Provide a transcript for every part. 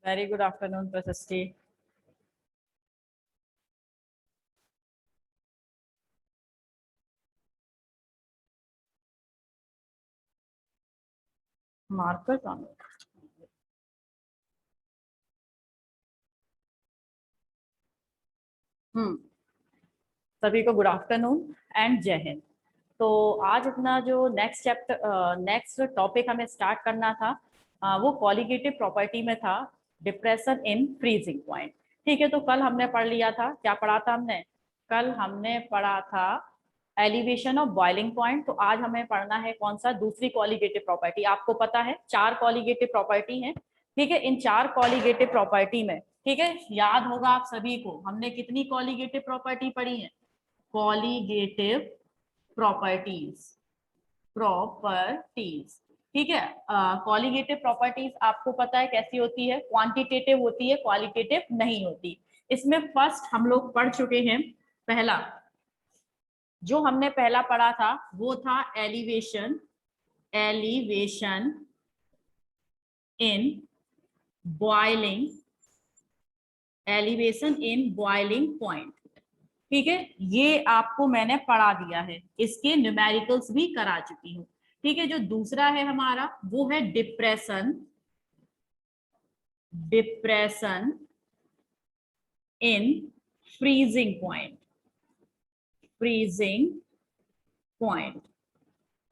Very good afternoon प्रशस्ति। Marker कौन? सभी को गुड आफ्टरनून एंड जय हिंद। तो आज अपना जो नेक्स्ट टॉपिक हमें स्टार्ट करना था वो कॉलिगेटिव प्रॉपर्टी में था, डिप्रेशन इन फ्रीजिंग पॉइंट। ठीक है, तो कल हमने पढ़ लिया था, क्या पढ़ा था हमने? कल हमने पढ़ा था एलिवेशन ऑफ बॉइलिंग पॉइंट। तो आज हमें पढ़ना है कौन सा? दूसरी कॉलिगेटिव प्रॉपर्टी। आपको पता है 4 कॉलिगेटिव प्रॉपर्टी हैं। ठीक है, इन 4 कॉलिगेटिव प्रॉपर्टी में, ठीक है, याद होगा आप सभी को, हमने कितनी कॉलिगेटिव प्रॉपर्टी पढ़ी है? Colligative properties. ठीक है, कॉलिगेटिव प्रॉपर्टीज आपको पता है कैसी होती है? क्वांटिटेटिव होती है, क्वालिटेटिव नहीं होती। इसमें फर्स्ट हम लोग पढ़ चुके हैं। पहला जो हमने पहला पढ़ा था वो था एलिवेशन इन बॉइलिंग पॉइंट। ठीक है, ये आपको मैंने पढ़ा दिया है, इसके न्यूमेरिकल्स भी करा चुकी हूँ। ठीक है, जो दूसरा है हमारा वो है डिप्रेशन इन फ्रीजिंग पॉइंट।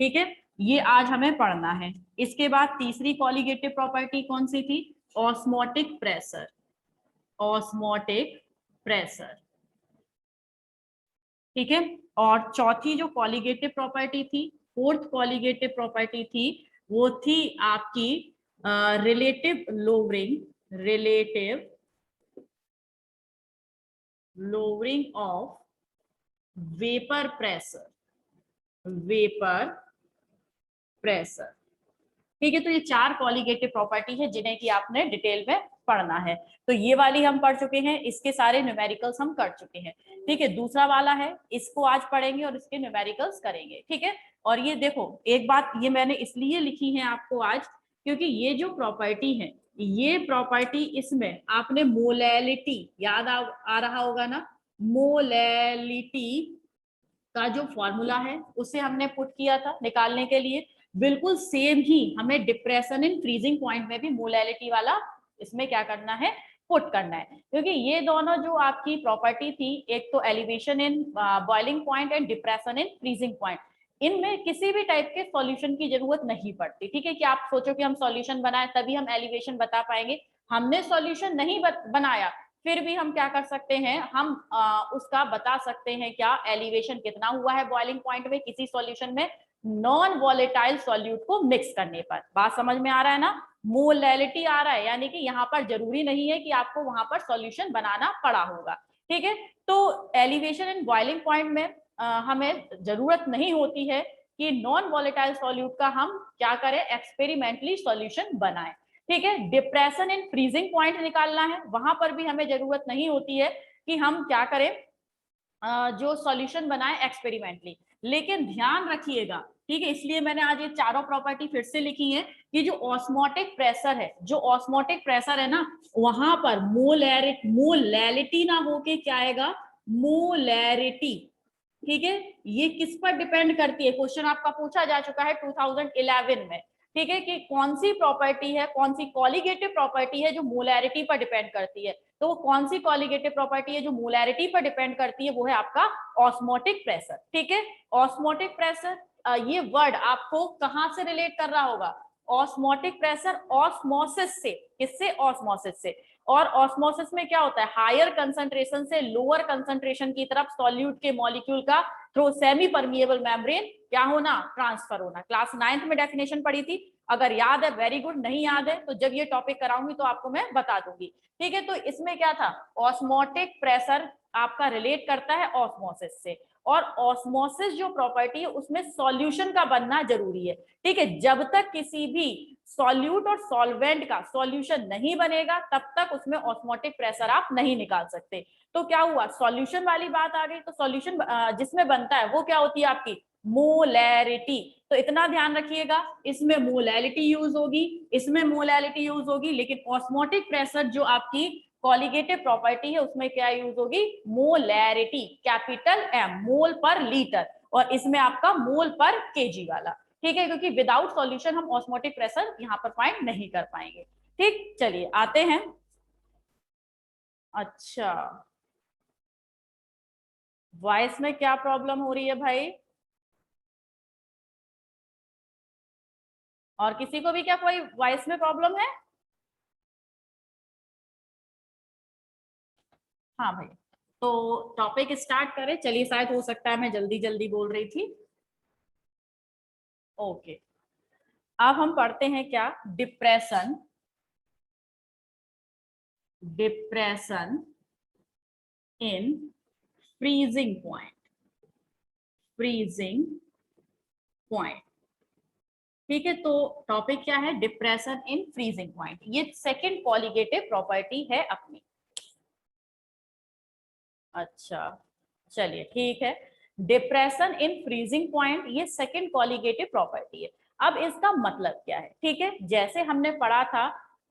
ठीक है, ये आज हमें पढ़ना है। इसके बाद तीसरी कॉलिगेटिव प्रॉपर्टी कौन सी थी? Osmotic pressure. ठीक है, और चौथी जो कॉलिगेटिव प्रॉपर्टी थी, फोर्थ कॉलिगेटिव प्रॉपर्टी थी, वो थी आपकी relative lowering of vapour pressure. ठीक है, तो ये 4 कॉलिगेटिव प्रॉपर्टी है जिन्हें कि आपने डिटेल में पढ़ना है। तो ये वाली हम पढ़ चुके हैं, इसके सारे न्यूमेरिकल्स हम कर चुके हैं। ठीक है, दूसरा वाला है, इसको आज पढ़ेंगे और इसके न्यूमेरिकल्स करेंगे। ठीक है, और ये देखो एक बात ये मैंने इसलिए लिखी है आपको आज, क्योंकि ये जो प्रॉपर्टी है, ये प्रॉपर्टी, इसमें आपने मोलैलिटी याद आ रहा होगा ना? मोलैलिटी का जो फॉर्मूला है उसे हमने पुट किया था निकालने के लिए। बिल्कुल सेम ही हमें डिप्रेशन इन फ्रीजिंग पॉइंट में भी मोलैलिटी वाला इसमें क्या करना है? पुट करना है। क्योंकि ये दोनों जो आपकी प्रॉपर्टी थी, एक तो elevation in boiling point and depression in freezing point, इनमें किसी भी टाइप के सॉल्यूशन की जरूरत नहीं पड़ती। ठीक है, कि आप सोचो कि हम सॉल्यूशन बनाए तभी हम एलिवेशन बता पाएंगे। हमने सॉल्यूशन नहीं बनाया, फिर भी हम क्या कर सकते हैं? हम उसका बता सकते हैं क्या? एलिवेशन कितना हुआ है बॉइलिंग पॉइंट में किसी सॉल्यूशन में नॉन वॉलेटाइल सॉल्यूट को मिक्स करने पर। बात समझ में आ रहा है ना? मोलैलिटी आ रहा है, यानी कि यहाँ पर जरूरी नहीं है कि आपको वहां पर सॉल्यूशन बनाना पड़ा होगा। ठीक है, तो एलिवेशन इन बॉइलिंग पॉइंट में हमें जरूरत नहीं होती है कि नॉन वॉलेटाइल सॉल्यूट का हम क्या करें? एक्सपेरिमेंटली सॉल्यूशन बनाएं। ठीक है, डिप्रेशन इन फ्रीजिंग पॉइंट निकालना है, वहां पर भी हमें जरूरत नहीं होती है कि हम क्या करें? जो सॉल्यूशन बनाए एक्सपेरिमेंटली। लेकिन ध्यान रखिएगा, ठीक है, इसलिए मैंने आज ये चारों प्रॉपर्टी फिर से लिखी है कि जो ऑस्मोटिक प्रेशर है, ना, वहां पर मोलैरिटी ना होके क्या आएगा? मोलैरिटी। ठीक है, ये किस पर डिपेंड करती है? क्वेश्चन आपका पूछा जा चुका है 2011 में। ठीक है, कि कौन सी प्रॉपर्टी है, कौन सी कॉलिगेटिव प्रॉपर्टी है जो मोलैरिटी पर डिपेंड करती है? तो वो कौन सी कॉलिगेटिव प्रॉपर्टी है जो मोलैरिटी पर डिपेंड करती है? वो है आपका ऑस्मोटिक प्रेशर। ठीक है, ऑस्मोटिक प्रेशर, ये वर्ड आपको कहां से रिलेट कर रहा होगा? ऑस्मोटिक प्रेशर ऑस्मोसिस से। किससे? ऑस्मोसिस से। और ऑस्मोसिस में क्या होता है? हायर कंसंट्रेशन से लोअर कंसंट्रेशन की तरफ सॉल्यूट के मॉलिक्यूल का थ्रू सेमी परमिएबल मेम्ब्रेन क्या होना? ट्रांसफर होना। क्लास 9th में डेफिनेशन पढ़ी थी, अगर याद है वेरी गुड, नहीं याद है तो जब ये टॉपिक कराऊंगी तो आपको मैं बता दूंगी। ठीक है, तो इसमें क्या था? ऑस्मोटिक प्रेशर आपका रिलेट करता है ऑस्मोसिस से। और ऑस्मोसिस जो प्रॉपर्टी है उसमें सॉल्यूशन का बनना जरूरी है। ठीक है, जब तक किसी भी सॉल्यूट और सॉल्वेंट का सॉल्यूशन नहीं बनेगा तब तक उसमें ऑस्मोटिक प्रेशर आप नहीं निकाल सकते। तो क्या हुआ, सॉल्यूशन वाली बात आ गई। तो सॉल्यूशन जिसमें बनता है वो क्या होती है आपकी, मोलैरिटी। तो इतना ध्यान रखिएगा, इसमें मोलैरिटी यूज होगी, इसमें मोलैरिटी यूज होगी, लेकिन ऑस्मोटिक प्रेशर जो आपकी कॉलिगेटिव प्रॉपर्टी है उसमें क्या यूज होगी, मोलैरिटी, कैपिटल एम, मोल पर लीटर, और इसमें आपका मोल पर केजी वाला। ठीक है, क्योंकि विदाउट सॉल्यूशन हम ऑस्मोटिक प्रेशर यहां पर फाइंड नहीं कर पाएंगे। ठीक, चलिए आते हैं। अच्छा, वॉइस में क्या प्रॉब्लम हो रही है भाई, और किसी को भी क्या कोई वॉइस में प्रॉब्लम है? हाँ भाई, तो टॉपिक स्टार्ट करें। चलिए, शायद हो सकता है मैं जल्दी जल्दी बोल रही थी। ओके, अब हम पढ़ते हैं क्या, depression. Depression in freezing point. Freezing point, ठीक है। तो टॉपिक क्या है, डिप्रेशन इन फ्रीजिंग पॉइंट। ये सेकंड कॉलिगेटिव प्रॉपर्टी है अपनी। अच्छा, चलिए ठीक है। डिप्रेशन इन फ्रीजिंग पॉइंट ये सेकंड कॉलिगेटिव प्रॉपर्टी है। अब इसका मतलब क्या है, ठीक है, जैसे हमने पढ़ा था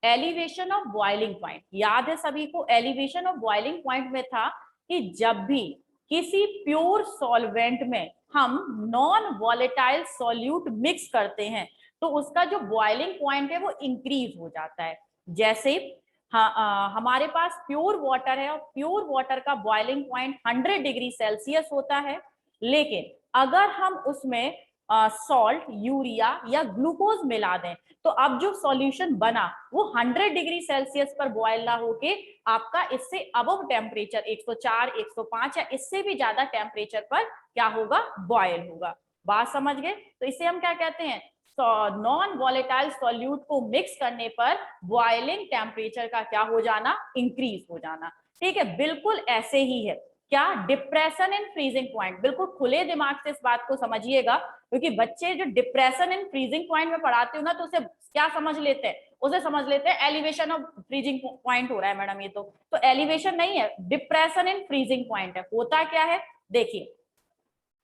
एलिवेशन ऑफ बॉइलिंग पॉइंट, याद है सभी को, एलिवेशन ऑफ बॉइलिंग पॉइंट में था कि जब भी किसी प्योर सॉल्वेंट में हम नॉन वॉलेटाइल सॉल्यूट मिक्स करते हैं तो उसका जो बॉइलिंग पॉइंट है वो इंक्रीज हो जाता है। जैसे हाँ, हमारे पास प्योर वाटर है और प्योर वाटर का बॉइलिंग पॉइंट 100 डिग्री सेल्सियस होता है, लेकिन अगर हम उसमें सॉल्ट, यूरिया या ग्लूकोज मिला दें तो अब जो सॉल्यूशन बना वो 100 डिग्री सेल्सियस पर बॉयल ना होके आपका इससे अबव टेम्परेचर 104, 105 या इससे भी ज्यादा टेम्परेचर पर क्या होगा, बॉयल होगा। बात समझ गए? तो इसे हम क्या कहते हैं, नॉन वॉलेटाइल सॉल्यूट को मिक्स करने पर बॉइलिंग टेम्परेचर का क्या हो जाना, इंक्रीज हो जाना। ठीक है, बिल्कुल ऐसे ही है क्या, डिप्रेशन इन फ्रीजिंग पॉइंट। बिल्कुल खुले दिमाग से इस बात को समझिएगा, क्योंकि बच्चे जो डिप्रेशन इन फ्रीजिंग पॉइंट में पढ़ाते हो ना तो उसे क्या समझ लेते हैं, उसे समझ लेते हैं एलिवेशन ऑफ फ्रीजिंग पॉइंट हो रहा है मैडम, ये तो एलिवेशन नहीं है, डिप्रेशन इन फ्रीजिंग पॉइंट है। होता क्या है, देखिए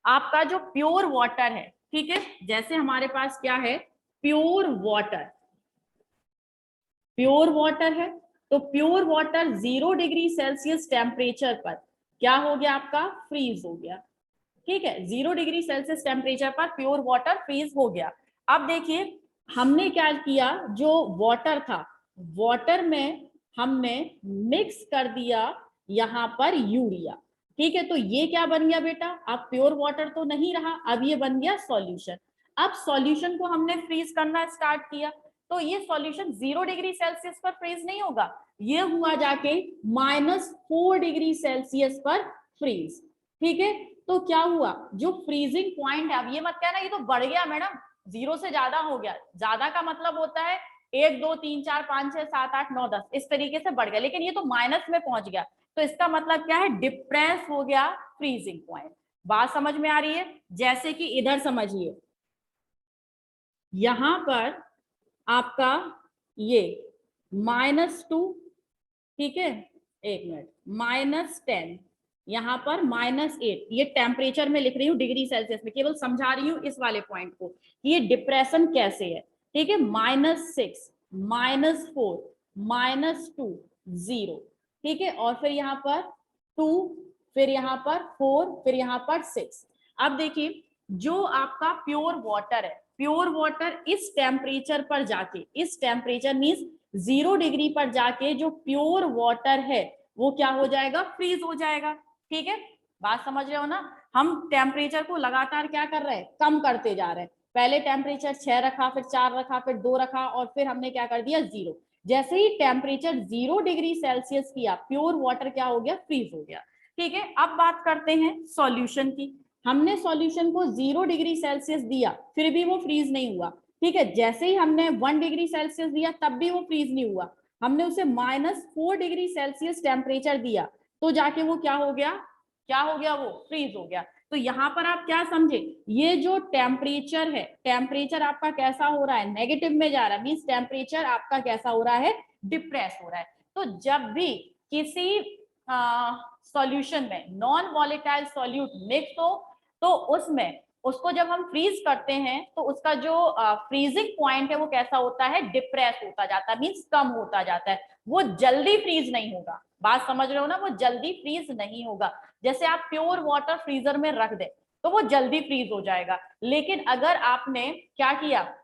आपका जो प्योर वाटर है, ठीक है, जैसे हमारे पास क्या है, प्योर वाटर, प्योर वाटर है, तो pure water 0 degree Celsius temperature पर क्या हो गया, आपका फ्रीज हो गया। ठीक है, 0 डिग्री सेल्सियस टेम्परेचर पर प्योर वाटर फ्रीज हो गया। अब देखिए हमने क्या किया, जो वाटर था वाटर में हमने मिक्स कर दिया यहां पर यूरिया। ठीक है, तो ये क्या बन गया बेटा, अब प्योर वाटर तो नहीं रहा, अब ये बन गया सॉल्यूशन। अब सॉल्यूशन को हमने फ्रीज करना स्टार्ट किया, तो ये सॉल्यूशन 0 डिग्री सेल्सियस पर फ्रीज नहीं होगा, ये हुआ जाके -4 डिग्री सेल्सियस पर फ्रीज। ठीक है, तो क्या हुआ, जो फ्रीजिंग पॉइंट है, अब ये मत कहना ये तो बढ़ गया मैडम, 0 से ज्यादा हो गया। ज्यादा का मतलब होता है 1, 2, 3, 4, 5, 6, 7, 8, 9, 10 इस तरीके से बढ़ गया, लेकिन ये तो माइनस में पहुंच गया, तो इसका मतलब क्या है, डिप्रेस हो गया फ्रीजिंग पॉइंट। बात समझ में आ रही है? जैसे कि इधर समझिए, यहां पर आपका ये -2, ठीक है, एक मिनट, -10, यहाँ पर -8, ये टेम्परेचर में लिख रही हूँ डिग्री सेल्सियस में, केवल समझा रही हूँ इस वाले पॉइंट को कि ये डिप्रेशन कैसे है। ठीक है, -6, -4, -2, 0, ठीक है, और फिर यहाँ पर 2, फिर यहाँ पर 4, फिर यहाँ पर 6। अब देखिए जो आपका प्योर वाटर है, प्योर वाटर इस टेम्परेचर पर जाके, इस टेम्परेचर मीन्स 0 डिग्री पर जाके जो प्योर वाटर है वो क्या हो जाएगा, फ्रीज हो जाएगा। ठीक है, बात समझ रहे हो ना? हम टेम्परेचर को लगातार क्या कर रहे हैं, कम करते जा रहे हैं। पहले टेम्परेचर 6 रखा, फिर 4 रखा, फिर 2 रखा, और फिर हमने क्या कर दिया, 0। जैसे ही टेम्परेचर 0 डिग्री सेल्सियस किया, प्योर वाटर क्या हो गया, फ्रीज हो गया। ठीक है, अब बात करते हैं सॉल्यूशन की। हमने सॉल्यूशन को 0 डिग्री सेल्सियस दिया, फिर भी वो फ्रीज नहीं हुआ। ठीक है, जैसे ही हमने 1 डिग्री सेल्सियस दिया तब भी वो फ्रीज नहीं हुआ, हमने उसे -4 डिग्री सेल्सियस टेम्परेचर दिया तो जाके वो क्या हो गया, क्या हो गया, वो फ्रीज हो गया। तो यहाँ पर आप क्या समझे, ये जो टेम्परेचर है, टेम्परेचर आपका कैसा हो रहा है, नेगेटिव में जा रहा है, मीन्स टेम्परेचर आपका कैसा हो रहा है, डिप्रेस हो रहा है। तो जब भी किसी सॉल्यूशन में नॉन वॉलेटाइल सॉल्यूट मिक्स हो तो उसमें उसको जब हम फ्रीज करते हैं तो उसका जो फ्रीजिंग पॉइंट है वो कैसा होता है, डिप्रेस होता जाता है, मीन्स कम होता जाता है, वो जल्दी फ्रीज नहीं होगा। बात समझ रहे हो ना, वो जल्दी फ्रीज नहीं होगा। जैसे आप प्योर वाटर फ्रीजर में रख दे तो वो जल्दी फ्रीज हो जाएगा, लेकिन अगर आपने क्या किया,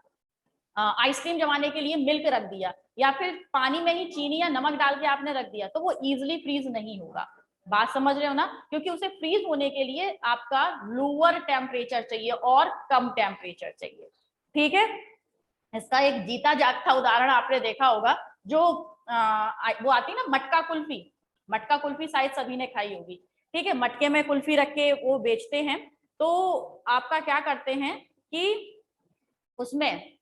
आइसक्रीम जमाने के लिए मिल्क रख दिया या फिर पानी में ही चीनी या नमक डाल के आपने रख दिया तो वो इजिली फ्रीज नहीं होगा। बात समझ रहे हो ना, क्योंकि उसे फ्रीज होने के लिए आपका लोअर टेम्परेचर चाहिए और कम टेम्परेचर चाहिए। ठीक है, इसका एक जीता जागता उदाहरण आपने देखा होगा, जो वो आती ना मटका कुल्फी, मटका कुल्फी शायद सभी ने खाई होगी। ठीक है, मटके में कुल्फी रख के वो बेचते हैं, तो आपका क्या करते हैं कि उसमें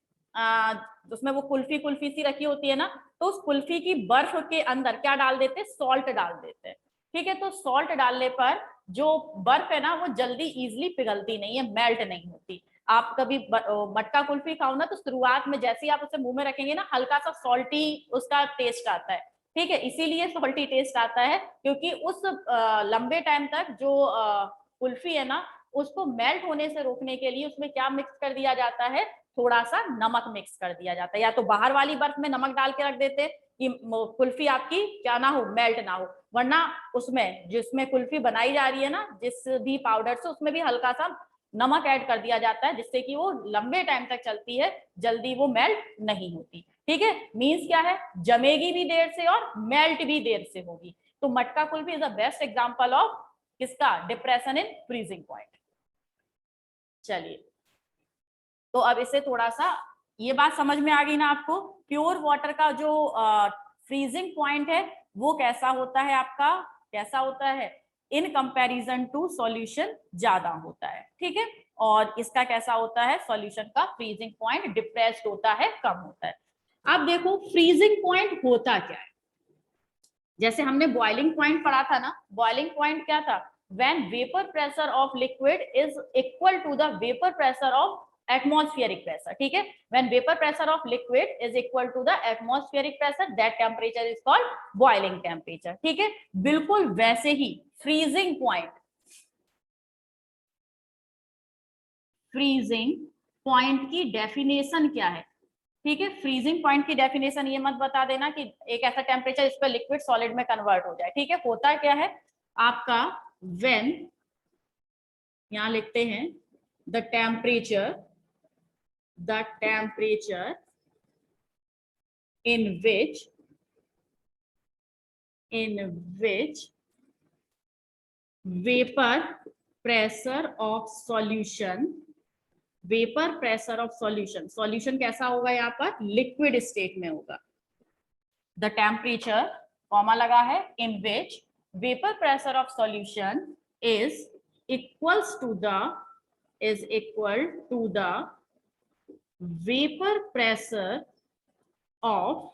उसमें वो कुल्फी कुल्फी सी रखी होती है ना, तो उस कुल्फी की बर्फ के अंदर क्या डाल देते हैं, सॉल्ट डाल देते हैं। ठीक है, तो सॉल्ट डालने पर जो बर्फ है ना वो जल्दी इजिली पिघलती नहीं है, मेल्ट नहीं होती। आप कभी मटका कुल्फी खाओ ना तो शुरुआत में जैसे ही आप उसे मुंह में रखेंगे ना हल्का सा सॉल्टी उसका टेस्ट आता है। ठीक है, इसीलिए सॉल्टी टेस्ट आता है क्योंकि उस लंबे टाइम तक जो कुल्फी है ना उसको मेल्ट होने से रोकने के लिए उसमें क्या मिक्स कर दिया जाता है, थोड़ा सा नमक मिक्स कर दिया जाता है। या तो बाहर वाली बर्फ में नमक डाल के रख देते कि कुल्फी आपकी क्या ना हो, मेल्ट ना हो, वरना उसमें जिसमें कुल्फी बनाई जा रही है ना जिस भी पाउडर से उसमें भी हल्का सा नमक ऐड कर दिया जाता है जिससे कि वो लंबे टाइम तक चलती है, जल्दी वो मेल्ट नहीं होती। ठीक है, मीन्स क्या है, जमेगी भी देर से और मेल्ट भी देर से होगी। तो मटका kulfi is the best example of किसका, डिप्रेशन इन फ्रीजिंग पॉइंट। चलिए, तो अब इसे थोड़ा सा ये बात समझ में आ गई ना आपको, प्योर वाटर का जो फ्रीजिंग पॉइंट है वो कैसा होता है आपका, कैसा होता है, इन कंपैरिजन टू सॉल्यूशन ज्यादा होता है। ठीक है, और इसका कैसा होता है, सॉल्यूशन का फ्रीजिंग पॉइंट डिप्रेस्ड होता है, कम होता है। अब देखो फ्रीजिंग पॉइंट होता क्या है, जैसे हमने बॉइलिंग पॉइंट पढ़ा था ना, बॉइलिंग पॉइंट क्या था, when vapor pressure of liquid is equal to the vapor pressure of atmospheric pressure। ठीक है, when vapor pressure of liquid is equal to the atmospheric pressure, that temperature is called boiling temperature। ठीक है, बिल्कुल वैसे ही freezing point, freezing point की definition क्या है। ठीक है, फ्रीजिंग पॉइंट की डेफिनेशन ये मत बता देना कि एक ऐसा टेम्परेचर इस पर लिक्विड सॉलिड में कन्वर्ट हो जाए। ठीक है, होता क्या है आपका, व्हेन, यहां लिखते हैं the temperature in which vapor pressure of solution, vapour pressure of solution, solution कैसा होगा यहाँ पर, लिक्विड स्टेट में होगा। द टेम्परेचर, कॉमा लगा है, in which vapour pressure of solution is equal to the vapour pressure of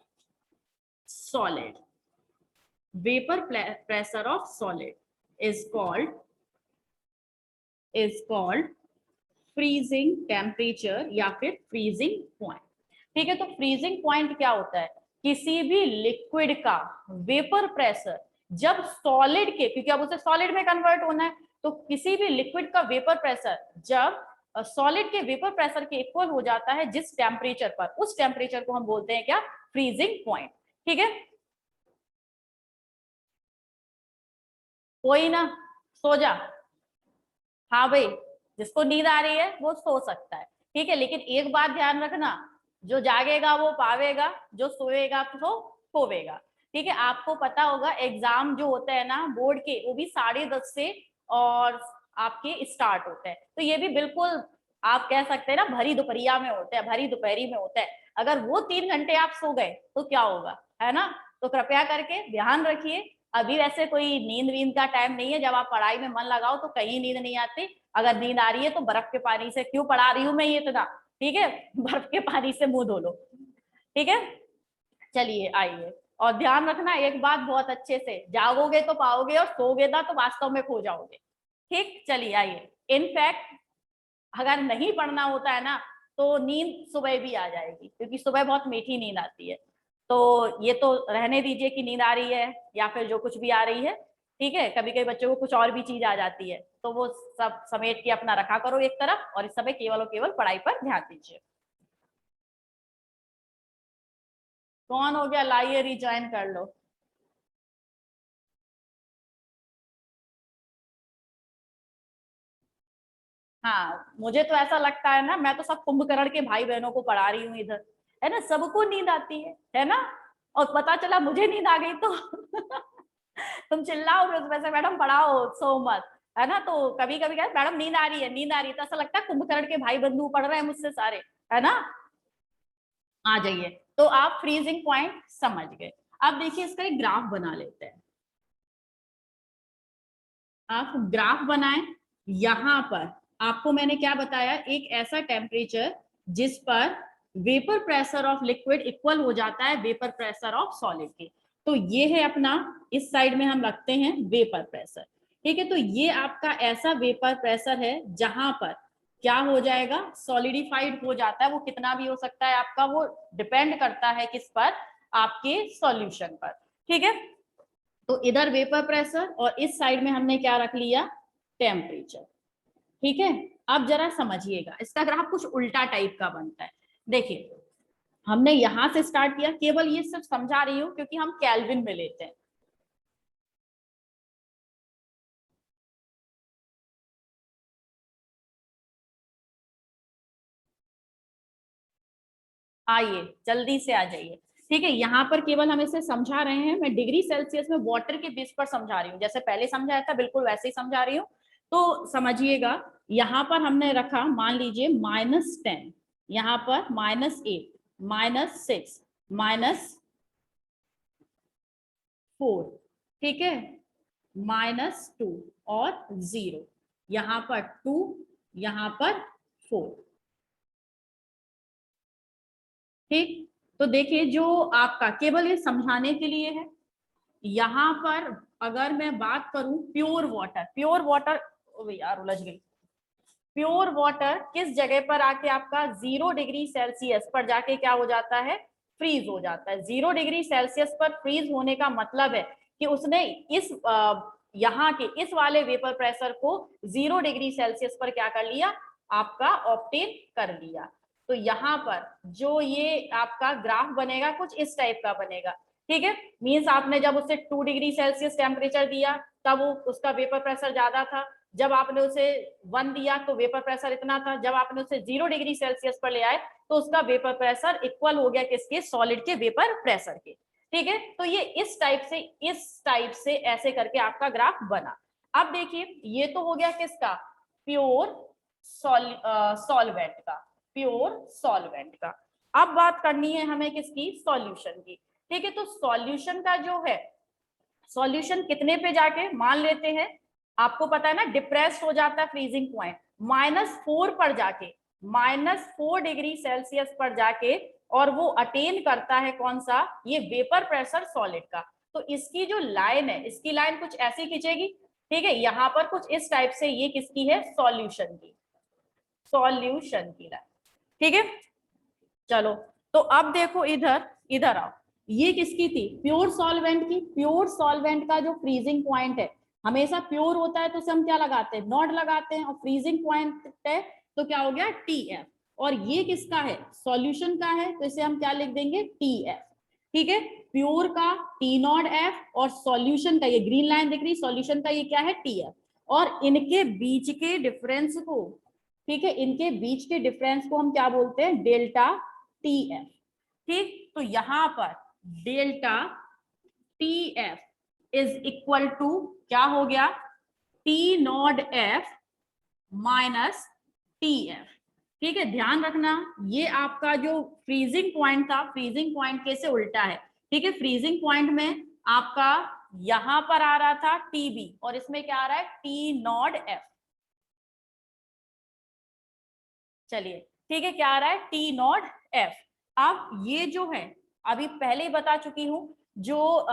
solid, vapour pressure of solid is called freezing temperature या फिर फ्रीजिंग पॉइंट। ठीक है, तो फ्रीजिंग पॉइंट क्या होता है, किसी भी लिक्विड का वेपर प्रेशर जब सॉलिड के, क्योंकि अब उसे सॉलिड में कन्वर्ट होना है, तो किसी भी लिक्विड का वेपर प्रेशर जब सॉलिड के वेपर प्रेशर के इक्वल हो जाता है जिस टेम्परेचर पर, उस टेम्परेचर को हम बोलते हैं क्या, फ्रीजिंग पॉइंट। ठीक है, कोई ना सो जा, हाँ भाई, जिसको नींद आ रही है वो सो सकता है। ठीक है, लेकिन एक बात ध्यान रखना, जो जागेगा वो पावेगा, जो सोएगा तो खोवेगा। ठीक है, आपको पता होगा एग्जाम जो होते हैं ना बोर्ड के, वो भी 10:30 से और आपके स्टार्ट होते हैं, तो ये भी बिल्कुल आप कह सकते हैं ना भरी दोपहरिया में होते हैं, भरी दोपहरी में होते हैं। अगर वो 3 घंटे आप सो गए तो क्या होगा, है ना। तो कृपया करके ध्यान रखिए, अभी वैसे कोई नींद वींद का टाइम नहीं है, जब आप पढ़ाई में मन लगाओ तो कहीं नींद नहीं आती। अगर नींद आ रही है तो बर्फ के पानी से, क्यों पढ़ा रही हूं मैं ये इतना, ठीक है, बर्फ के पानी से मुंह धो लो। ठीक है, चलिए आइए, और ध्यान रखना एक बात बहुत अच्छे से, जागोगे तो पाओगे और सोगे ना तो वास्तव में खो जाओगे। ठीक, चलिए आइए, इनफैक्ट अगर नहीं पढ़ना होता है ना तो नींद सुबह भी आ जाएगी, क्योंकि सुबह बहुत मीठी नींद आती है। तो ये तो रहने दीजिए कि नींद आ रही है या फिर जो कुछ भी आ रही है, ठीक है। कभी कभी बच्चों को कुछ और भी चीज आ जाती है, तो वो सब समेट के अपना रखा करो एक तरफ, और इस समय केवल और केवल पढ़ाई पर ध्यान दीजिए। कौन हो गया, लाइए रिज्वाइन कर लो। हाँ, मुझे तो ऐसा लगता है ना, मैं तो सब कुंभकर्ण के भाई बहनों को पढ़ा रही हूँ इधर, है ना, सबको नींद आती है ना। और पता चला मुझे नींद आ गई तो तुम चिल्लाओगे उसमें से, मैडम पढ़ाओ सो मत, है ना। तो कभी कभी कहते मैडम नींद आ रही है, नींद आ रही है, तो ऐसा लगता है कुंभकर्ण के भाई बंधु पढ़ रहे हैं मुझसे सारे, है ना। आ जाइए। तो आप फ्रीजिंग पॉइंट समझ गए। अब देखिए इसका एक ग्राफ बना लेते हैं। आप ग्राफ बनाएं। यहां पर आपको मैंने क्या बताया, एक ऐसा टेम्परेचर जिस पर vapour pressure of liquid equal हो जाता है वेपर प्रेशर ऑफ सॉलिड के। तो ये है अपना, इस साइड में हम रखते हैं वेपर प्रेशर, ठीक है। तो ये आपका ऐसा वेपर प्रेशर है जहां पर क्या हो जाएगा, सॉलिडिफाइड हो जाता है। वो कितना भी हो सकता है आपका, वो डिपेंड करता है किस पर, आपके सॉल्यूशन पर, ठीक है। तो इधर वेपर प्रेशर और इस साइड में हमने क्या रख लिया, टेम्परेचर, ठीक है। अब जरा समझिएगा, इसका ग्राफ कुछ उल्टा टाइप का बनता है। देखिए हमने यहां से स्टार्ट किया, केवल ये सिर्फ समझा रही हूं क्योंकि हम केल्विन में लेते हैं। आइए जल्दी से आ जाइए, ठीक है। यहाँ पर केवल हम इसे समझा रहे हैं, मैं डिग्री सेल्सियस में वाटर के बेस पर समझा रही हूँ, जैसे पहले समझाया था बिल्कुल वैसे ही समझा रही हूँ। तो समझिएगा, यहाँ पर हमने रखा, मान लीजिए -10, यहाँ पर -8, -6, -4, ठीक है, -2 और 0, यहाँ पर 2, यहाँ पर 4, ठीक। तो देखिए जो आपका, केवल ये समझाने के लिए है। यहाँ पर अगर मैं बात करूं प्योर वाटर, प्योर वाटर, यार उलझ गई, प्योर वाटर किस जगह पर आके आपका 0 डिग्री सेल्सियस पर जाके क्या हो जाता है, फ्रीज हो जाता है। 0 डिग्री सेल्सियस पर फ्रीज होने का मतलब है कि उसने इस यहाँ के इस वाले वेपर प्रेशर को 0 डिग्री सेल्सियस पर क्या कर लिया, आपका ऑब्टेन कर लिया। तो यहाँ पर जो ये आपका ग्राफ बनेगा कुछ इस टाइप का बनेगा, ठीक है। मीन्स आपने जब उसे 2 डिग्री सेल्सियस टेम्परेचर दिया तब वो उसका वेपर प्रेशर ज्यादा था, जब आपने उसे 1 दिया तो वेपर प्रेशर इतना था, जब आपने उसे 0 डिग्री सेल्सियस पर ले आए तो उसका वेपर प्रेशर इक्वल हो गया किसके, सॉलिड के वेपर प्रेशर के, ठीक है। तो ये इस टाइप से ऐसे करके आपका ग्राफ बना। अब देखिए ये तो हो गया किसका, प्योर सॉल्वेंट का, प्योर सॉल्वेंट का। अब बात करनी है हमें किसकी, सॉल्यूशन की, ठीक है। तो सॉल्यूशन का जो है, सॉल्यूशन कितने पे जाके, मान लेते हैं आपको पता है ना डिप्रेस हो जाता है फ्रीजिंग पॉइंट -4 पर जाके, -4 डिग्री सेल्सियस पर जाके, और वो अटेन करता है कौन सा, ये वेपर प्रेशर सॉलिड का। तो इसकी जो लाइन है, इसकी लाइन कुछ ऐसी खींचेगी, ठीक है। यहाँ पर कुछ इस टाइप से, ये किसकी है, सॉल्यूशन की, सॉल्यूशन की लाइन, ठीक है। चलो, तो अब देखो इधर, इधर आओ, ये किसकी थी, प्योर सॉल्वेंट की। प्योर सॉल्वेंट का जो फ्रीजिंग पॉइंट है, हमेशा प्योर होता है तो उसे हम क्या लगाते हैं, नॉट लगाते हैं, और फ्रीजिंग पॉइंट है तो क्या हो गया, TF। और ये किसका है, सॉल्यूशन का है, तो इसे हम क्या लिख देंगे, TF, ठीक है। प्योर का T0F और सॉल्यूशन का, ये ग्रीन लाइन दिख रही, सॉल्यूशन का ये क्या है, TF। और इनके बीच के डिफरेंस को, ठीक है, इनके बीच के डिफरेंस को हम क्या बोलते हैं, डेल्टा TF, ठीक। तो यहां पर delta TF is equal to क्या हो गया, T0F माइनस TF, ठीक है। ध्यान रखना ये आपका जो फ्रीजिंग पॉइंट था, फ्रीजिंग पॉइंट कैसे उल्टा है, ठीक है। फ्रीजिंग पॉइंट में आपका यहां पर आ रहा था TB और इसमें क्या आ रहा है, T0F, चलिए ठीक है, क्या आ रहा है, T0F। अब ये जो है, अभी पहले ही बता चुकी हूं, जो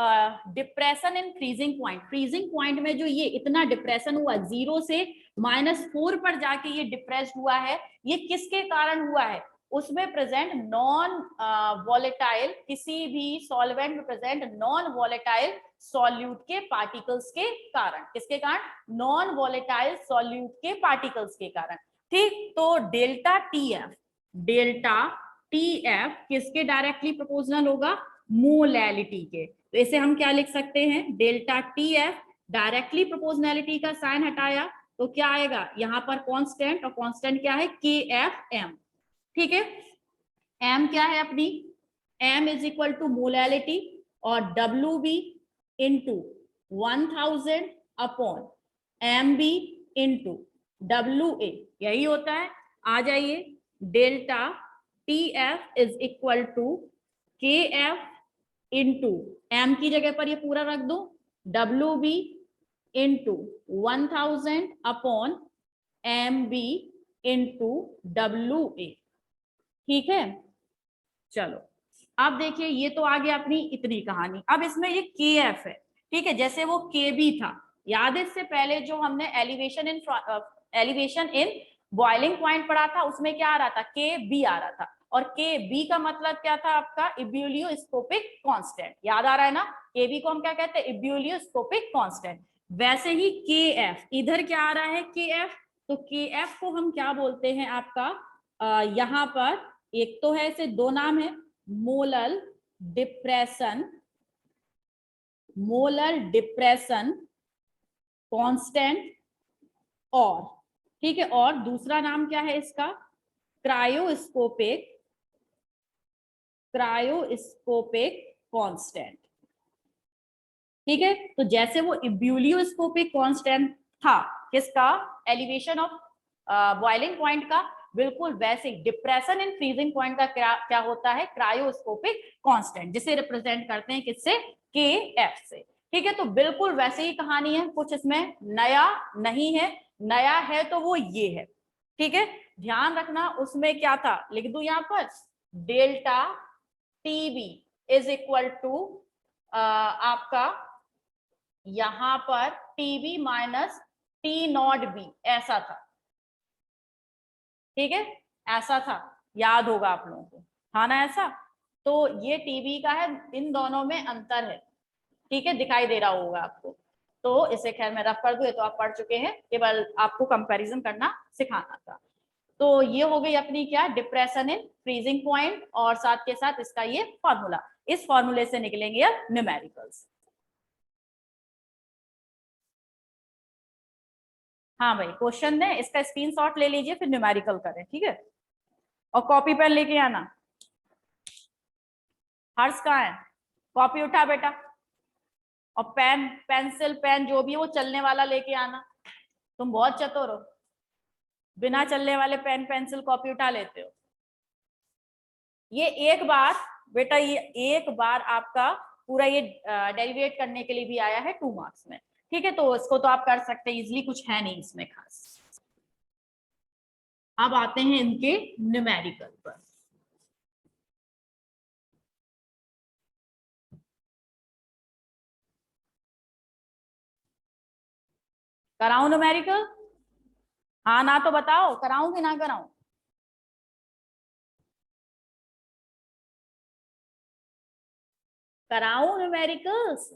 depression in freezing point, freezing point में जो ये इतना डिप्रेशन हुआ 0 से -4 पर जाके ये डिप्रेस हुआ है, ये किसके कारण हुआ है? उसमें प्रेजेंट नॉन वॉलेटाइल, किसी भी सॉल्वेंट में प्रेजेंट नॉन वॉलेटाइल सॉल्यूट के पार्टिकल्स के कारण। किसके कारण? नॉन वॉलेटाइल सॉल्यूट के पार्टिकल्स के कारण। ठीक, तो डेल्टा टीएफ किसके डायरेक्टली प्रोपोर्शनल होगा? मोलैलिटी के। तो इसे हम क्या लिख सकते हैं? डेल्टा टीएफ, डायरेक्टली प्रोपोर्शनैलिटी का साइन हटाया तो क्या आएगा? यहाँ पर कांस्टेंट, और कांस्टेंट क्या है? के एफ एम। ठीक है, m क्या है अपनी? m is equal to molality और W B into 1000 upon M B into W A, यही होता है। आ जाइए, delta T F is equal to K F into M की जगह पर ये पूरा रख दो, W B into 1000 upon M B into W A. ठीक है, चलो अब देखिए, ये तो आ गया अपनी इतनी कहानी। अब इसमें ये के एफ है, ठीक है, जैसे वो के बी था, याद है इससे पहले जो हमने एलिवेशन इन बॉइलिंग पॉइंट पढ़ा था, उसमें क्या आ रहा था? के बी आ रहा था। और के बी का मतलब क्या था आपका? इब्यूलियोस्कोपिक कांस्टेंट। याद आ रहा है ना? के बी को हम क्या कहते हैं? इब्यूलियोस्कोपिक कांस्टेंट। वैसे ही के एफ, इधर क्या आ रहा है? के एफ, तो के एफ को हम क्या बोलते हैं आपका? यहाँ पर एक तो है, इसे दो नाम है, मोलर डिप्रेशन कांस्टेंट, और ठीक है, और दूसरा नाम क्या है इसका? Cryoscopic constant. ठीक है, तो जैसे वो इब्यूलियोस्कोपिक कांस्टेंट था किसका? एलिवेशन ऑफ बॉइलिंग पॉइंट का, बिल्कुल वैसे डिप्रेशन इन फ्रीजिंग पॉइंट का क्या होता है? क्रायोस्कोपिक कांस्टेंट, जिसे रिप्रेजेंट करते हैं किससे? के एफ से। ठीक है, तो बिल्कुल वैसे ही कहानी है, कुछ इसमें नया नहीं है। नया है तो वो ये है। ठीक है, ध्यान रखना, उसमें क्या था लिख दूं यहाँ पर? Delta TB is equal to आपका यहां पर TB minus T not B, ऐसा था। ठीक है, ऐसा था, याद होगा आप लोगों को, था ना ऐसा? तो ये टीबी का है, इन दोनों में अंतर है। ठीक है, दिखाई दे रहा होगा आपको। तो इसे खैर मैं रफ कर दूं, ये तो आप पढ़ चुके हैं, केवल आपको कंपैरिजन करना सिखाना था। तो ये हो गई अपनी क्या? डिप्रेशन इन फ्रीजिंग पॉइंट, और साथ के साथ इसका ये फॉर्मूला। इस फॉर्मूले से निकलेंगे अब न्यूमेरिकल्स। हाँ भाई, क्वेश्चन है, इसका स्क्रीनशॉट ले लीजिए, फिर न्यूमेरिकल करें। ठीक है, और कॉपी पेन लेके आना। हर्ष कहाँ है? कॉपी उठा बेटा, और पेन पेंसिल पेन जो भी है वो चलने वाला लेके आना। तुम बहुत चतुर हो, बिना चलने वाले पेन पेंसिल कॉपी उठा लेते हो। ये एक बार बेटा, ये एक बार आपका पूरा ये डेरिवेट करने के लिए भी आया है 2 मार्क्स में। ठीक है, तो इसको तो आप कर सकते हैं इजिली, कुछ है नहीं इसमें खास। अब आते हैं इनके न्यूमेरिकल पर। कराऊं न्यूमेरिकल? हाँ ना तो बताओ, कराऊं कि ना कराऊं? कराऊं न्यूमेरिकल्स?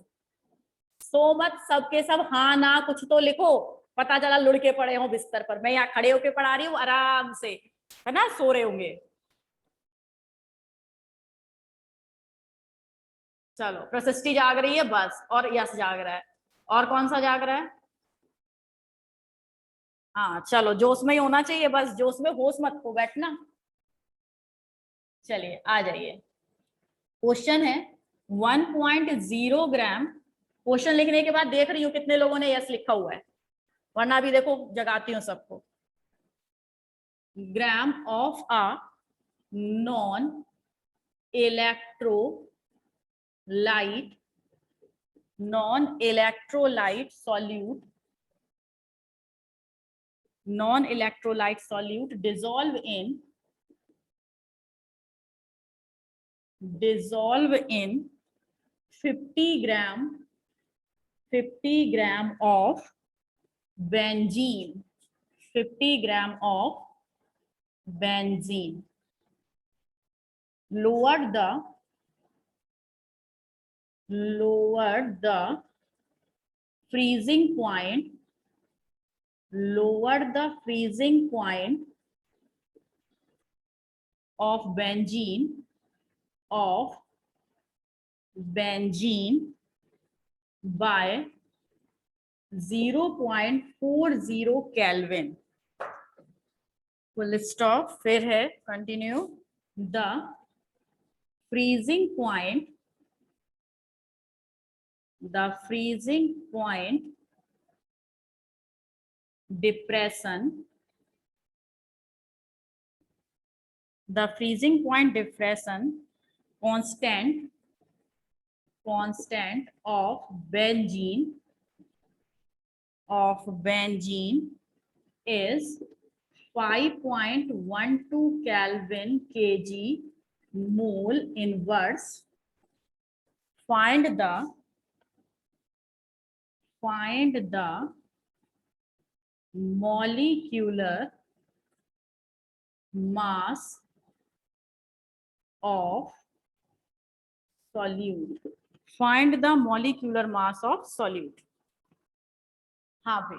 सो मत सबके सब हाँ ना कुछ तो लिखो, पता चला लुढ़के पड़े हो बिस्तर पर। मैं यहाँ खड़े होके पढ़ा रही हूँ आराम से, है ना, सो रहे होंगे। चलो, प्रशिष्टि जाग रही है बस, और यश जाग रहा है। और कौन सा जाग रहा है? हाँ चलो, जोश में ही होना चाहिए, बस जोश में होश मत खो बैठना। चलिए आ जाइए, क्वेश्चन है 1.0 ग्राम। क्वेश्चन लिखने के बाद देख रही हूँ कितने लोगों ने यस लिखा हुआ है, वरना अभी देखो जगाती हूँ सबको। Gram of a non electrolyte solute, non-electrolyte solute dissolve in 50 gram of benzene 50 gram of benzene. Lower the freezing point. Lower the freezing point of benzene by 0.40 Kelvin. Full stop. फिर है continue. The freezing point depression constant of benzene is 5.12 Kelvin kg mole inverse. Find the molecular mass of solute. Find the molecular mass of solute. हाँ भाई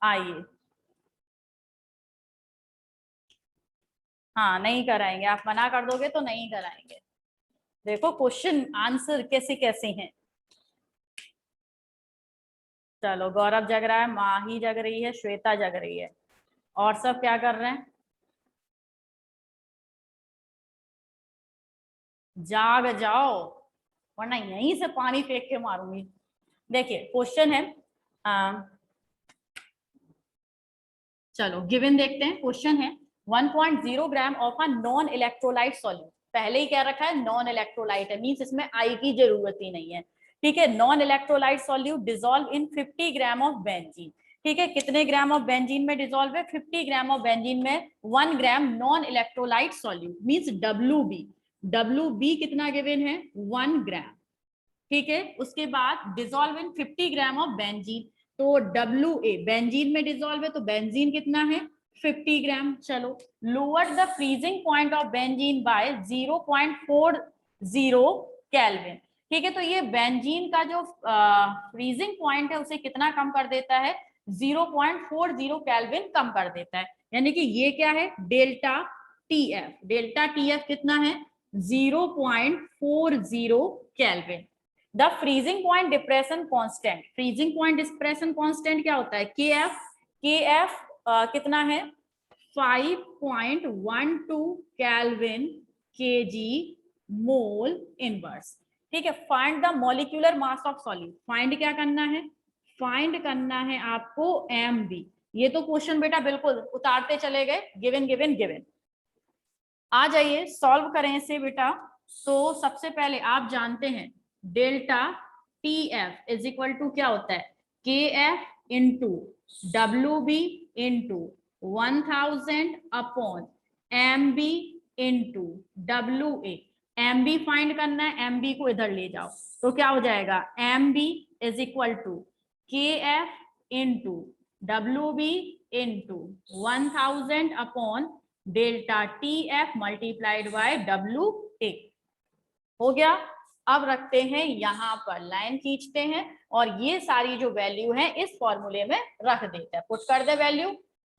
आइए। हाँ नहीं कराएंगे, आप मना कर दोगे तो नहीं कराएंगे। देखो क्वेश्चन आंसर कैसे कैसे हैं। चलो गौरव जग रहा है, माही जग रही है, श्वेता जग रही है, और सब क्या कर रहे हैं? जाग जाओ वरना यहीं से पानी फेंक के मारूंगी। देखिए क्वेश्चन है, चलो गिवन देखते हैं। क्वेश्चन है 1.0 gram of a non electrolyte solute. पहले ही क्या रखा है, नॉन इलेक्ट्रोलाइट है, मींस इसमें आई की जरूरत ही नहीं है। ठीक है, non electrolyte solute dissolve in 50 gram of benzene. ठीक है, कितने ग्राम ऑफ बेंजीन में डिसॉल्व है? 50 ग्राम ऑफ बेंजीन में 1 gram non electrolyte solute means WB कितना गिवन है? 1 ग्राम। ठीक है, उसके बाद dissolve in 50 gram of benzene, तो WA बेंजीन में डिसॉल्व है तो बेंजीन कितना है? 50 ग्राम। चलो lower the freezing point of benzene by 0.40 kelvin. ठीक है, तो ये बेंजीन का जो फ्रीजिंग पॉइंट है उसे कितना कम कर देता है? 0.40 केल्विन कम कर देता है। यानी कि ये क्या है? डेल्टा TF कितना है? 0.40 kelvin. The freezing point depression constant. Freezing point depression constant क्या होता है? KF कितना है? 5.12 केल्विन kg मोल इनवर्स। ठीक है, find the molecular mass of solute. Find क्या करना है? फाइंड करना है आपको MB। ये तो क्वेश्चन बेटा बिल्कुल उतारते चले गए, गिवन। आ जाइए सॉल्व करें इसे बेटा। तो सबसे पहले आप जानते हैं delta TF is equal to क्या होता है? KF into WB into 1000 upon MB into WA। MB find करना है, MB को इधर ले जाओ तो क्या हो जाएगा? MB is equal to KF into WB into 1000 upon delta TF multiplied by WA। हो गया। अब रखते हैं यहाँ पर, लाइन खींचते हैं और ये सारी जो वैल्यू है इस फॉर्मूले में रख देते हैं। पुट कर दे value.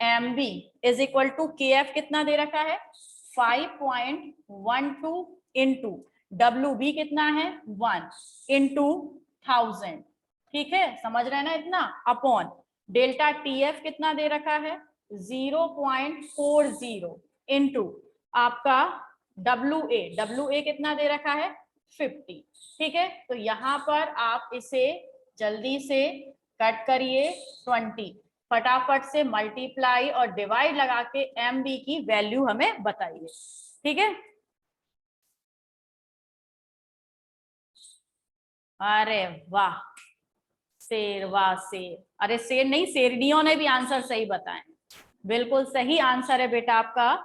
MB is equal to KF कितना दे रखा है? 5.12 इंटू WB कितना है? 1 इंटू 1000। ठीक है, समझ रहे हैं ना इतना? अपॉन डेल्टा TF कितना दे रखा है? 0.40 इंटू आपका WA कितना दे रखा है? 50। ठीक है, तो यहाँ पर आप इसे जल्दी से कट करिए। 20 फटाफट से मल्टीप्लाई और डिवाइड लगा के MB की वैल्यू हमें बताइए। ठीक है, अरे वाह शेर, वाह शेर। अरे शेर नहीं, शेरनियों ने भी आंसर सही बताए। बिल्कुल सही आंसर है बेटा आपका।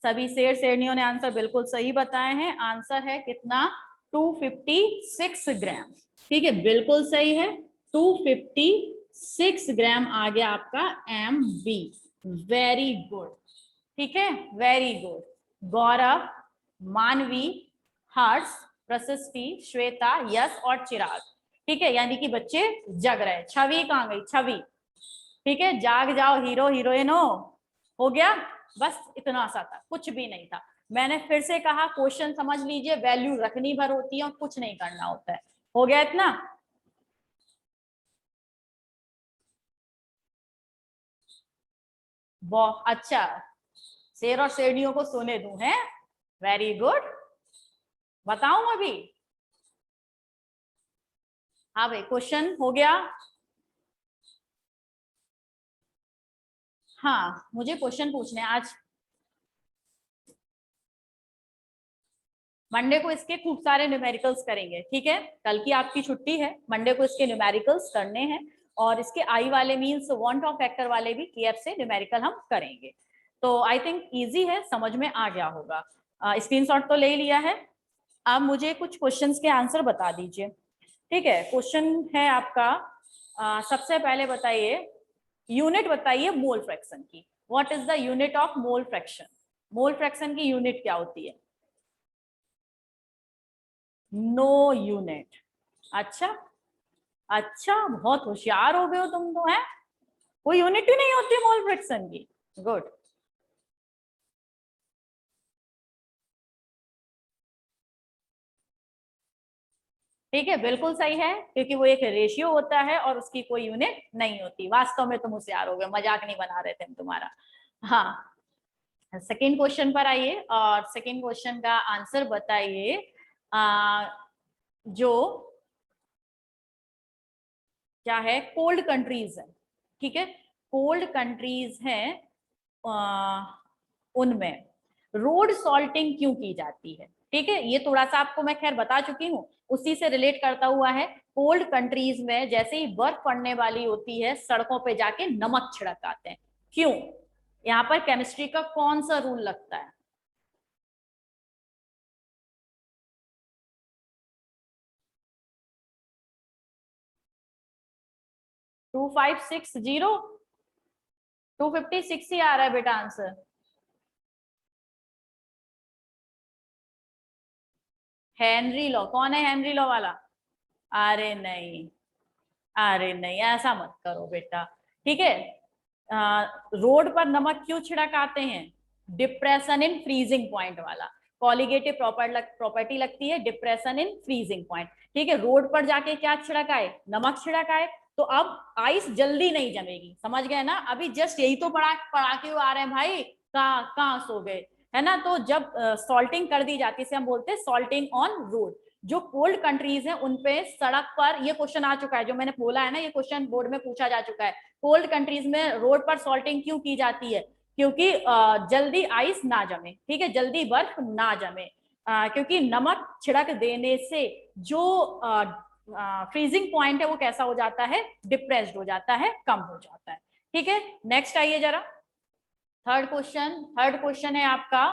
सभी शेर शेरनियों ने आंसर बिल्कुल सही बताए हैं। आंसर है कितना? 256 ग्राम। ठीक है, बिल्कुल सही है। 256 ग्राम आ गया आपका MB। वेरी गुड, ठीक है, वेरी गुड। गौरव, मानवी, हर्ष, प्रशस्ति, श्वेता, यश और चिराग। ठीक है, यानी कि बच्चे जग रहे। छवि कहाँ गई? छवि, ठीक है, जाग जाओ हीरो हीरोइन हो गया। बस इतना सा था, कुछ भी नहीं था। मैंने फिर से कहा क्वेश्चन समझ लीजिए, वैल्यू रखनी भर होती है और कुछ नहीं करना होता है। हो गया इतना? बहुत अच्छा। शेर और शेरनियों को सोने दूं है? Very good. बताऊं अभी? हाँ भाई, क्वेश्चन हो गया। हाँ, मुझे क्वेश्चन पूछने हैं आज। मंडे को इसके खूब सारे न्यूमेरिकल्स करेंगे, ठीक है। कल की आपकी छुट्टी है, मंडे को इसके न्यूमेरिकल्स करने हैं। और इसके आई वाले मीन्स वांट ऑफ फैक्टर वाले भी केएफ से न्यूमेरिकल हम करेंगे। तो आई थिंक इजी है, समझ में आ गया होगा। स्क्रीनशॉट तो ले लिया है। अब मुझे कुछ क्वेश्चंस के आंसर बता दीजिए। ठीक है, क्वेश्चन है आपका। सबसे पहले बताइए, यूनिट बताइए मोल फ्रैक्शन की। What is the unit of mole fraction? Mole fraction की यूनिट क्या होती है? No unit. अच्छा, अच्छा, बहुत होशियार हो गए हो तुम तो, है। कोई यूनिट ही नहीं होती मोल फ्रैक्शन की। गुड। ठीक है, बिल्कुल सही है, क्योंकि वो एक रेशियो होता है और उसकी कोई यूनिट नहीं होती। वास्तव में तुम होशियार हो गए, मजाक नहीं बना रहे थे हम तुम्हारा। हाँ, सेकेंड क्वेश्चन पर आइए और सेकेंड क्वेश्चन का आंसर बताइए। जो क्या है, कोल्ड कंट्रीज है, ठीक है, कोल्ड कंट्रीज हैं, उनमें रोड सॉल्टिंग क्यों की जाती है? ठीक है, ये थोड़ा सा आपको मैं खैर बता चुकी हूँ, उसी से रिलेट करता हुआ है। कोल्ड कंट्रीज में जैसे ही बर्फ पड़ने वाली होती है, सड़कों पे जाके नमक छिड़क आते हैं। क्यों? यहाँ पर केमिस्ट्री का कौन सा रूल लगता है? 2560, 256 ही आ रहा है बेटा आंसर। हेनरी लॉ, कौन है हेनरी लॉ वाला? अरे नहीं, अरे नहीं, ऐसा मत करो बेटा। ठीक है, रोड पर नमक क्यों छिड़काते हैं? डिप्रेशन इन फ्रीजिंग पॉइंट वाला कॉलिगेटिव प्रॉपर्टी लगती है, डिप्रेशन इन फ्रीजिंग पॉइंट। ठीक है, रोड पर जाके क्या छिड़काए? नमक छिड़काए। तो अब आइस जल्दी नहीं जमेगी, समझ गए ना? अभी जस्ट यही तो पढ़ा पढ़ा के आ रहे हैं भाई, कहाँ कहाँ सो गए, है ना? तो जब सॉल्टिंग कर दी जाती है, हम बोलते हैं सॉल्टिंग ऑन रोड। जो कोल्ड कंट्रीज हैं उनपे सड़क पर, ये क्वेश्चन आ चुका है जो मैंने बोला है ना, ये क्वेश्चन बोर्ड में पूछा जा चुका है। कोल्ड कंट्रीज में रोड पर सॉल्टिंग क्यों की जाती है? क्योंकि जल्दी आइस ना जमे, ठीक है, जल्दी बर्फ ना जमे। क्योंकि नमक छिड़क देने से जो फ्रीजिंग पॉइंट है वो कैसा हो जाता है? डिप्रेस्ड हो जाता है, कम हो जाता है। ठीक है, नेक्स्ट आइए जरा। थर्ड क्वेश्चन है आपका।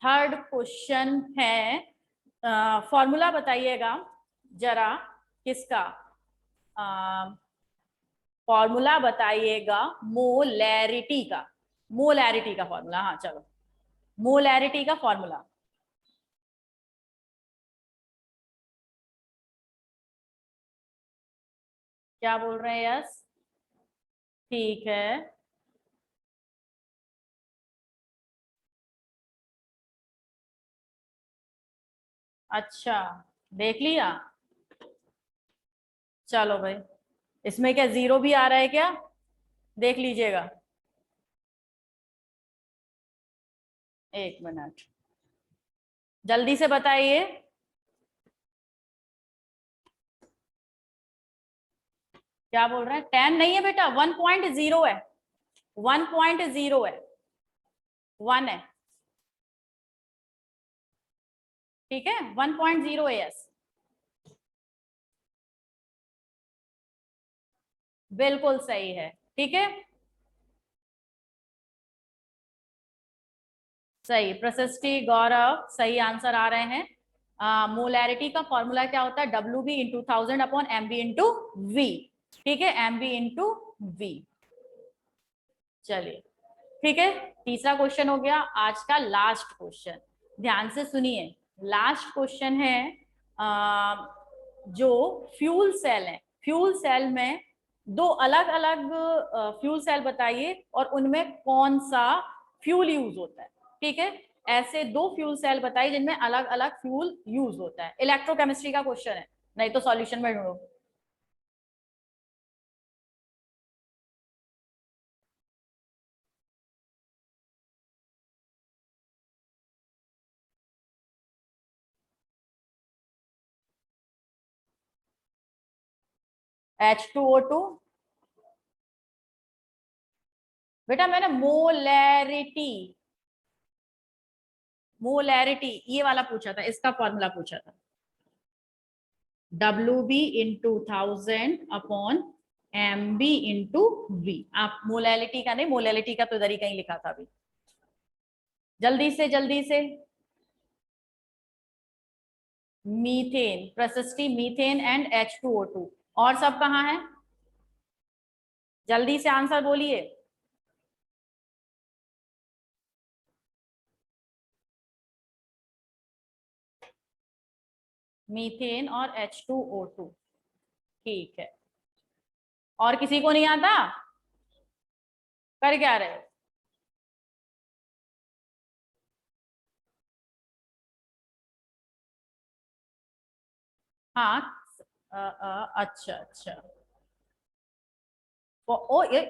थर्ड क्वेश्चन है, फॉर्मूला बताइएगा जरा। किसका? फॉर्मूला बताइएगा मोलैरिटी का। मोलैरिटी का फॉर्मूला, हाँ चलो, मोलैरिटी का फॉर्मूला। क्या बोल रहे हैं? यस, ठीक है। अच्छा, देख लिया। चलो भाई, इसमें क्या जीरो भी आ रहा है क्या? देख लीजिएगा। एक मिनट, जल्दी से बताइए। क्या बोल रहे हैं? 10 नहीं है बेटा, 1.0 है। 1.0 है, 1 है। ठीक है, 1.0 है, यस। बिल्कुल सही है, ठीक है। सही, प्रशस्ति, गौरव, सही आंसर आ रहे हैं। मोलैरिटी का फॉर्मूला क्या होता है? W B into 1000 upon M B into V. ठीक है, एम बी इंटू वी। चलिए ठीक है, तीसरा क्वेश्चन हो गया। आज का लास्ट क्वेश्चन, ध्यान से सुनिए। लास्ट क्वेश्चन है जो फ्यूल सेल है, फ्यूल सेल में दो अलग अलग फ्यूल सेल बताइए और उनमें कौन सा फ्यूल यूज होता है। ठीक है, ऐसे दो फ्यूल सेल बताइए जिनमें अलग अलग फ्यूल यूज होता है। इलेक्ट्रोकेमिस्ट्री का क्वेश्चन है, नहीं तो सॉल्यूशन में ढूंढो। H2O2। बेटा मैंने मोलैरिटी, मोलैरिटी ये वाला पूछा था, इसका फॉर्मूला पूछा था। WB × 1000 upon MB × V। आप मोलैलिटी का नहीं, मोलैलिटी का तो इधर ही कहीं लिखा था अभी। जल्दी से जल्दी से। मीथेन, प्रशस्ति मीथेन एंड H2O2। और सब कहाँ है? जल्दी से आंसर बोलिए। मीथेन और H2O2। ठीक है, और किसी को नहीं आता? कर क्या रहे हो? हाँ। अच्छा अच्छा। ओ ये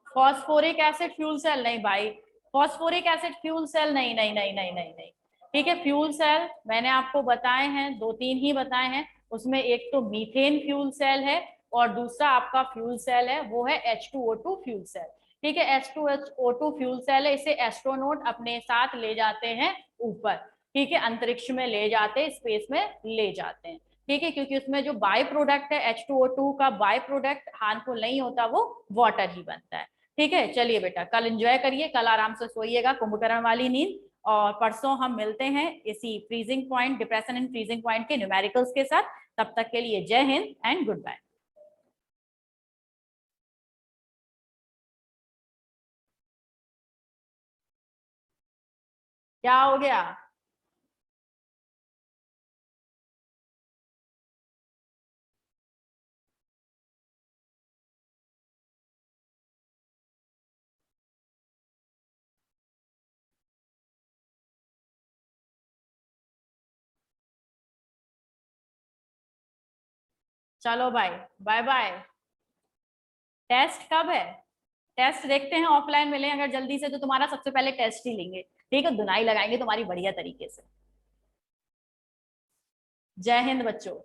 फॉस्फोरिक एसिड फ्यूल सेल नहीं भाई, फॉस्फोरिक एसिड फ्यूल सेल नहीं नहीं नहीं नहीं नहीं नहीं। ठीक है, फ्यूल सेल मैंने आपको बताए हैं, दो तीन ही बताए हैं। उसमें एक तो मीथेन फ्यूल सेल है और दूसरा आपका फ्यूल सेल है वो है H2O2 फ्यूल सेल। ठीक है, H2O2 फ्यूल सेल है, इसे एस्ट्रोनॉट अपने साथ ले जाते हैं ऊपर। ठीक है, अंतरिक्ष में ले जाते हैं, स्पेस में ले जाते हैं। ठीक है, क्योंकि उसमें जो बाय प्रोडक्ट है H2O2 का बाय प्रोडक्ट हार्मफुल नहीं होता, वो वाटर ही बनता है। ठीक है, चलिए बेटा कल एंजॉय करिए, कल आराम से सोइएगा कुंभकर्ण वाली नींद। और परसों हम मिलते हैं इसी freezing point, depression and freezing point के न्यूमेरिकल्स के साथ। तब तक के लिए जय हिंद एंड गुड बाय। क्या हो गया? चलो भाई, बाय बाय। टेस्ट कब है? टेस्ट देखते हैं, ऑफलाइन मिले अगर जल्दी से तो तुम्हारा सबसे पहले टेस्ट ही लेंगे। ठीक है, धुनाई लगाएंगे तुम्हारी बढ़िया तरीके से। जय हिंद बच्चों।